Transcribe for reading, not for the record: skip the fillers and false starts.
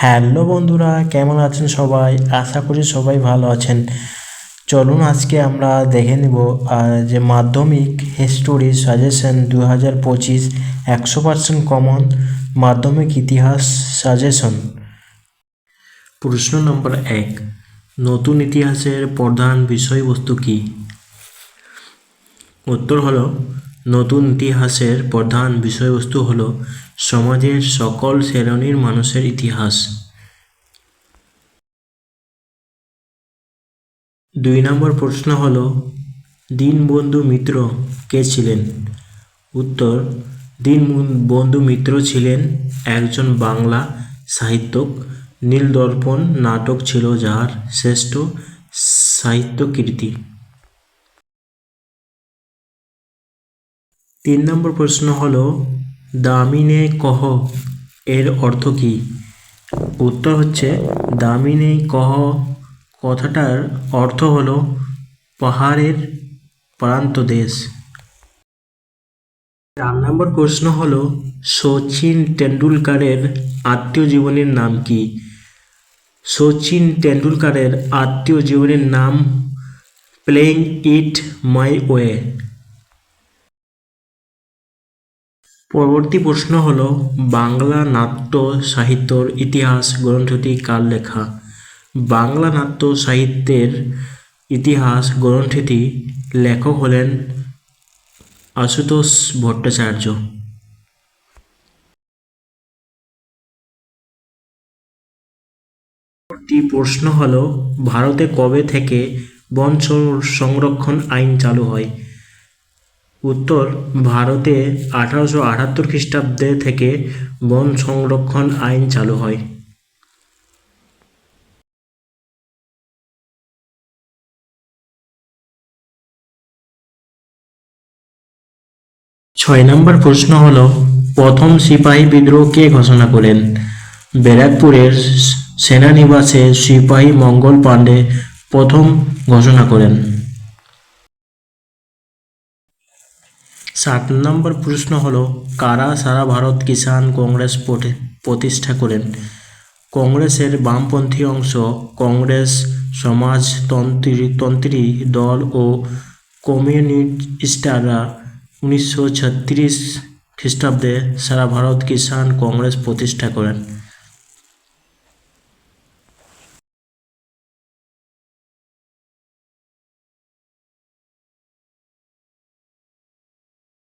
Hello বন্ধুরা, কেমন আছেন সবাই? আশা করি সবাই ভালো আছেন। চলুন আজকে আমরা দেখে নেব যে মাধ্যমিক হিস্টোরি সাজেশন 2025 100% কমন মাধ্যমিক ইতিহাস সাজেশন। প্রশ্ন নম্বর 1, নতুন ইতিহাসের প্রধান বিষয়বস্তু কী? উত্তর হলো, নতুন ইতিহাসের প্রধান বিষয়বস্তু হলো সমাজের সকল শ্রেণীর মানুষের ইতিহাস। 2 নম্বর প্রশ্ন হলো, দীনবন্ধু মিত্র কে ছিলেন? উত্তর, দীনবন্ধু মিত্র ছিলেন একজন বাংলা সাহিত্যিক। নীলদর্পণ নাটক ছিল যার শ্রেষ্ঠ সাহিত্যকৃতি। 3 নম্বর প্রশ্ন হলো, দামিনে কহ এর অর্থ কী? উত্তর হচ্ছে, দামিনে কহ কথাটার অর্থ হলো পাহাড়ের প্রান্ত দেশ। 4 নম্বর প্রশ্ন হলো, শচীন টেন্ডুলকারের আত্মজীবনীর নাম কি? শচীন টেন্ডুলকারের আত্মজীবনীর নাম প্লেইং ইট মাই ওয়ে। পরবর্তী প্রশ্ন হলো, বাংলা নাট্য সাহিত্যের ইতিহাস গ্রন্থটি কার লেখা? বাংলা নাট্য সাহিত্যের ইতিহাস গ্রন্থটি লেখক হলেন আশুতোষ ভট্টাচার্য। পরবর্তী প্রশ্ন হলো, ভারতে কবে থেকে বন সংরক্ষণ আইন চালু হয়? উত্তর, ভারতে 1878 খ্রিস্টাব্দে থেকে বন সংরক্ষণ আইন চালু হয়। 6 নম্বর প্রশ্ন হলো, প্রথম সিপাহী বিদ্রোহ কে ঘোষণা করেন? ব্যারাকপুরের সেনানিবাসে সিপাহী মঙ্গল পাণ্ডে প্রথম ঘোষণা করেন। 7 নম্বর প্রশ্ন হলো, কারা সারা ভারত কিষাণ কংগ্রেস প্রতিষ্ঠা করেন? কংগ্রেসের বামপন্থী অংশ কংগ্রেস সমাজতন্ত্রী দল ও কমিউনিস্টরা 1936 খ্রিস্টাব্দে সারা ভারত কিষাণ কংগ্রেস প্রতিষ্ঠা করেন।